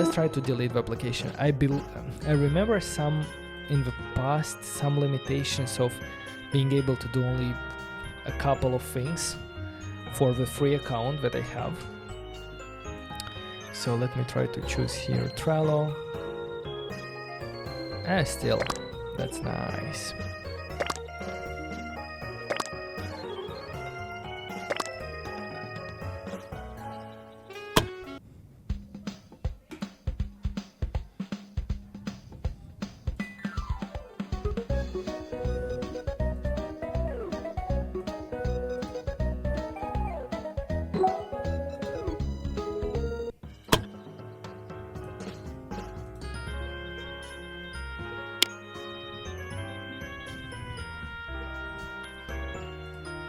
let's try to delete the application. I remember some in the past, some limitations of being able to do only a couple of things for the free account that I have. So let me try to choose here Trello. And still, that's nice.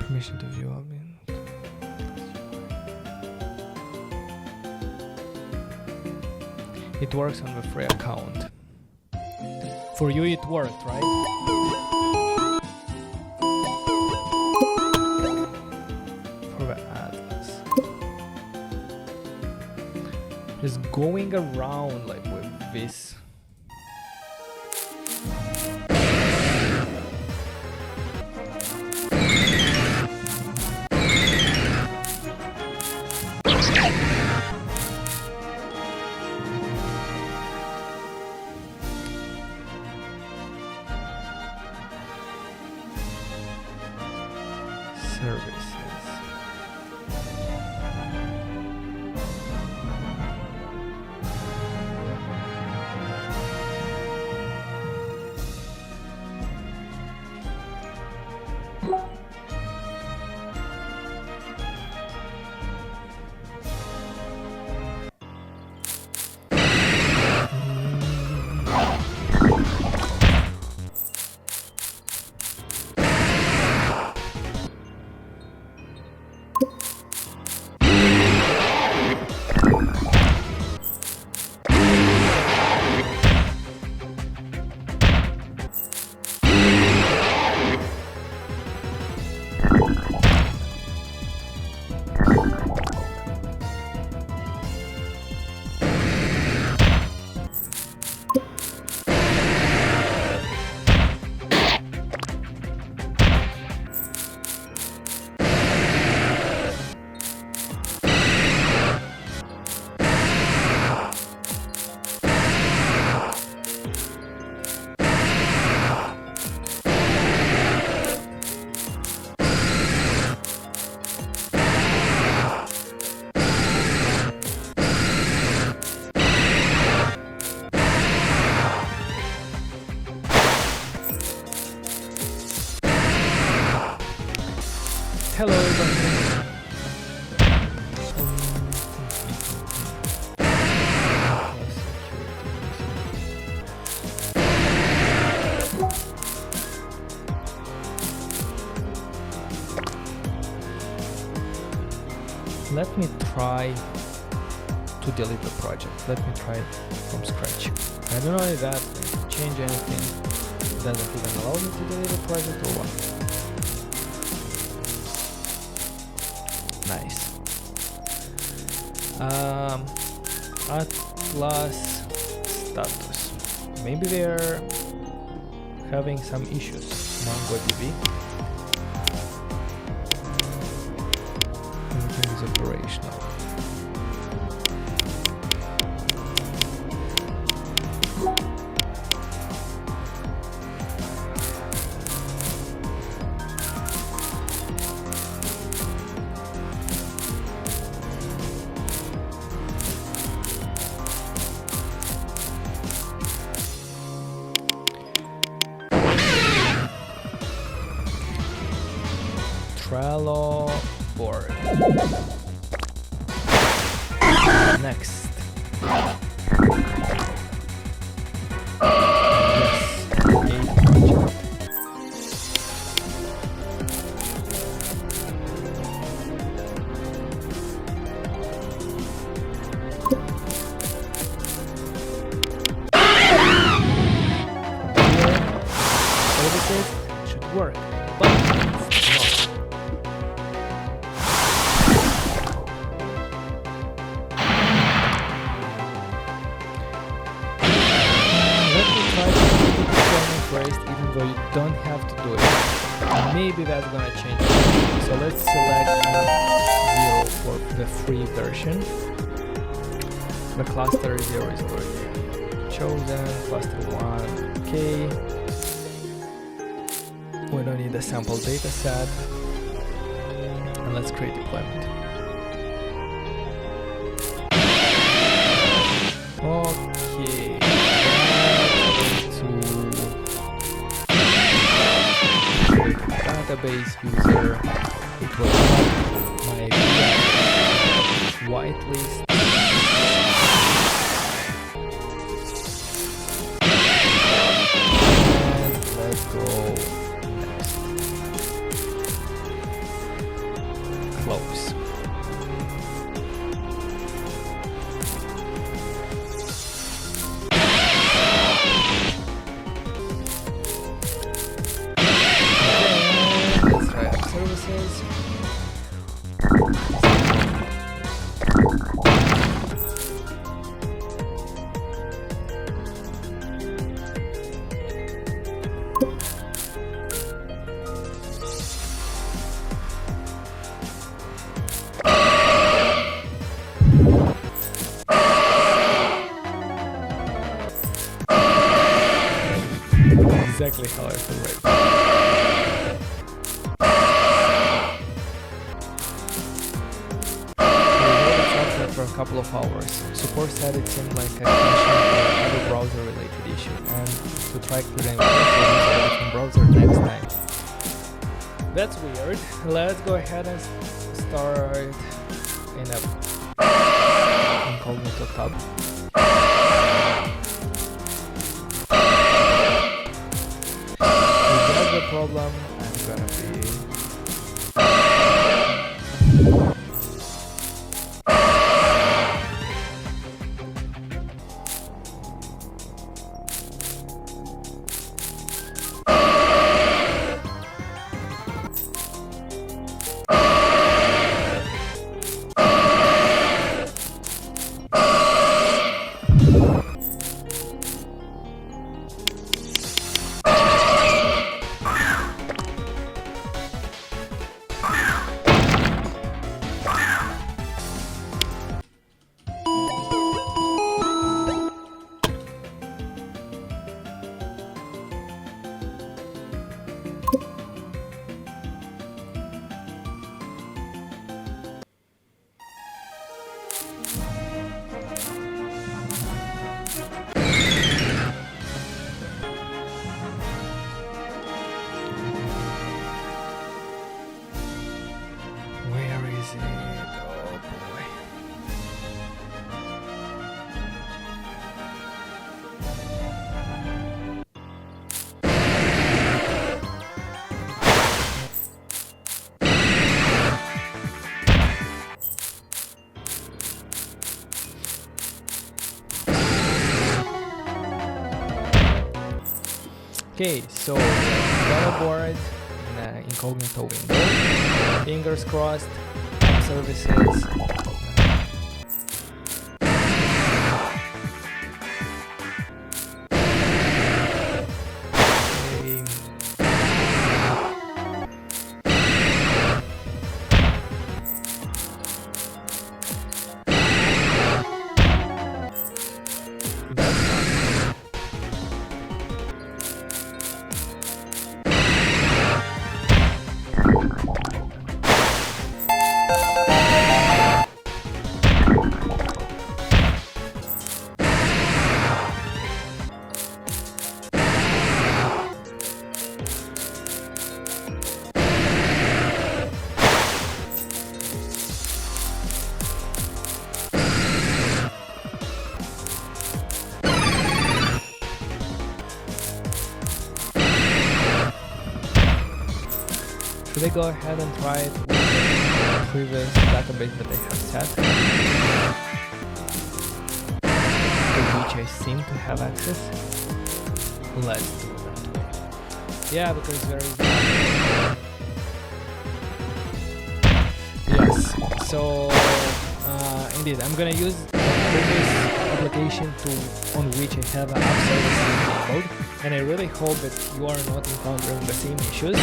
Permission to view. It works on the free account. For you it worked, right? For the atlas. Just going around like with this. Hello everyone. Let me try to delete the project. Let me try it from scratch. I don't know if that will change anything. Does it even allow me to delete the project or what? Nice. Atlas status. Maybe they're having some issues. MongoDB. Everything is operational. Trello board. Next. Services should work, but so you don't have to do it. Maybe that's gonna change. So let's select 0 for the free version. The cluster 0 is already chosen. Cluster 1, okay. We don't need a sample data set. And let's create deployment. Okay. Database user, it will have my whitelist. And let's go next. Close. Services. Exactly how I feel right now. For a couple of hours. Support said it seemed like a connection or other browser related issue, and to try clearing the from browser next time. That's weird. Let's go ahead and start in a incognito tab. If that's the problem, I'm gonna be okay, so got aboard in an incognito window. Fingers crossed. Services. Should I go ahead and try it with the previous database that I have set, to which I seem to have access? Let's do that. Yeah, because there is... Yes, so indeed, I'm gonna use the previous application on which I have an app service enabled, and I really hope that you are not encountering the same issues. I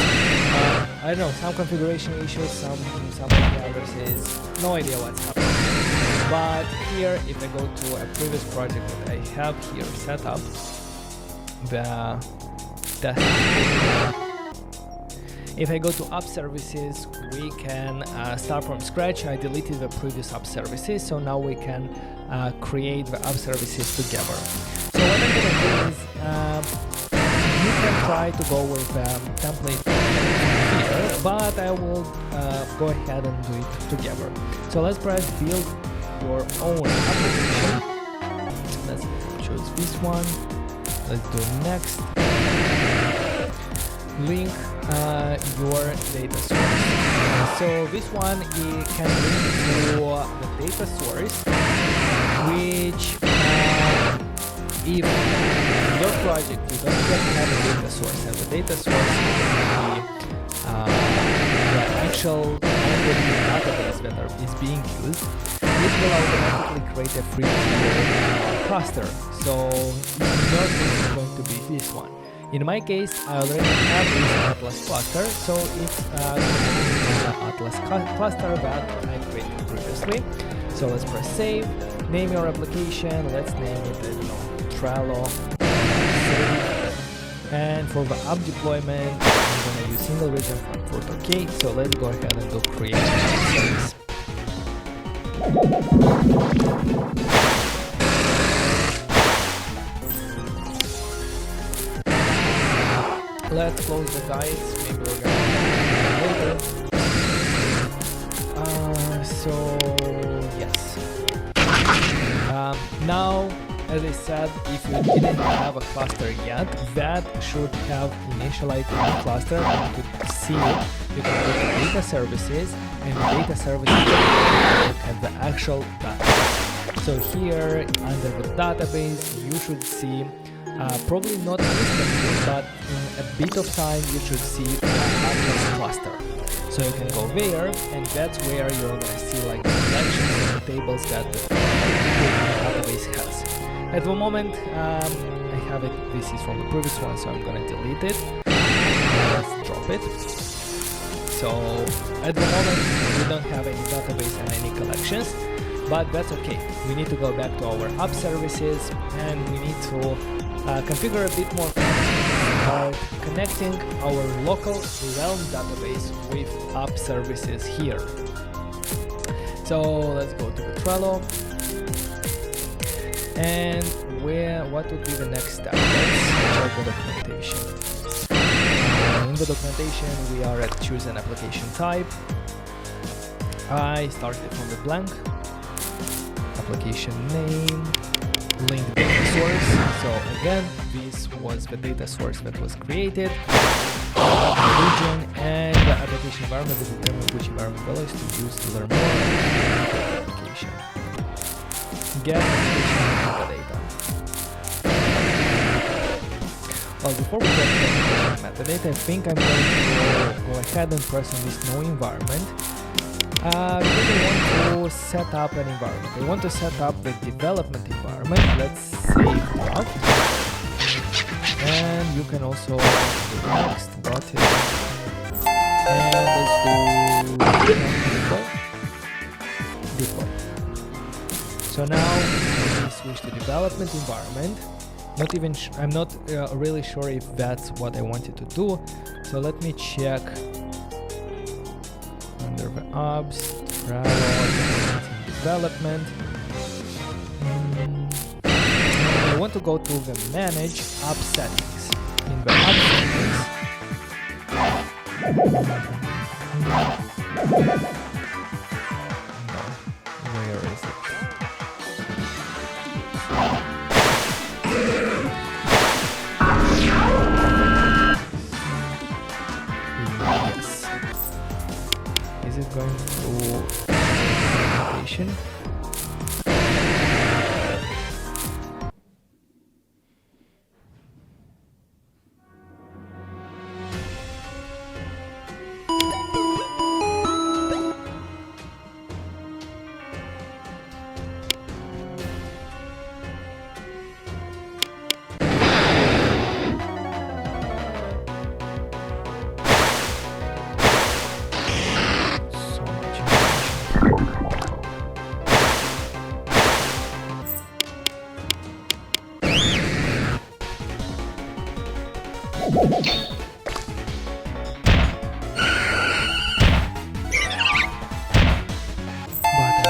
don't know, some configuration issues, something others is no idea what's happening. But here, if I go to a previous project that I have here set up, if I go to app services, we can start from scratch. I deleted the previous app services, so now we can create the app services together. So what I'm going to do is, you can try to go with template here, but I will go ahead and do it together. So let's press build your own application. Let's choose this one. Let's do next. Link your data source. So this one can link to the data source, which if your project you don't yet have a data source, and the data source is the actual database that is being used, it will automatically create a free tier cluster. So your case is going to be this one. In my case, I already have this Atlas cluster, so it's the Atlas cluster that I created previously. So let's press save, name your application, let's name it, Trello, save. And for the app deployment, I'm going to use single region Frankfurt, okay? So let's go ahead and do create service. Let's close the guides, maybe we're gonna do it later. So yes. Now, as I said, if you didn't have a cluster yet, that should have initialized a cluster. And to see it, you can go to data services, and data services look at the actual database. So here, under the database, you should see probably not instantly, but in a bit of time you should see the Atlas cluster. So you can go there, and that's where you're going to see like the collections and the tables that the database has. At the moment, I have it. This is from the previous one, so I'm going to delete it. Let's drop it. So at the moment, we don't have any database and any collections, but that's okay. We need to go back to our app services, and we need to configure a bit more connecting our local realm database with app services here. So let's go to the Trello, and what would be the next step? Let's check the documentation. In the documentation, we are at choose an application type. I started from the blank. Application name, link data source. So again, this was the data source that was created. Region and the application environment will determine which environment values to use to learn more about the application. Get application metadata. Well, before we get to the application metadata, I think I'm going to go ahead and press on this no environment. Because we want to set up an environment. We want to set up the development environment. Let's save that. And you can also do next, button. And let's do deploy. So now we switch to development environment. I'm not really sure if that's what I wanted to do. So let me check. Under the apps, development. I want to go to the manage app settings. In the app settings, where is it? Yes. Is it going to application?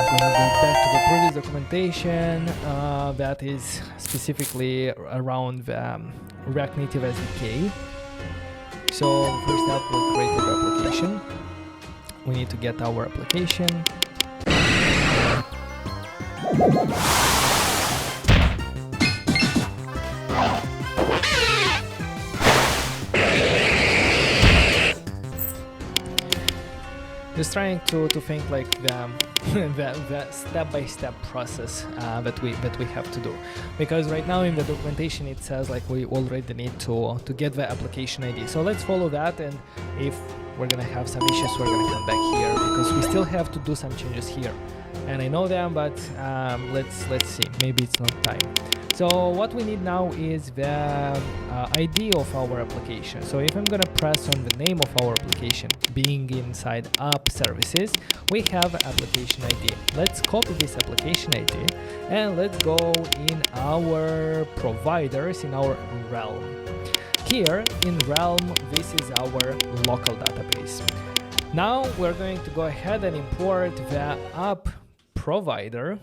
going to go back to the previous documentation that is specifically around the React Native SDK. So first up, we'll create the application. We need to get our application. Just trying to think like the step-by-step process that we have to do, because right now in the documentation it says like we already need to get the application ID. So let's follow that, and if we're gonna have some issues, we're gonna come back here because we still have to do some changes here, and I know them, but let's see, maybe it's not time. So what we need now is the ID of our application. So if I'm gonna press on the name of our application, being inside app services, we have application ID. Let's copy this application ID and let's go in our providers, in our realm. Here in realm, this is our local database. Now we're going to go ahead and import the app provider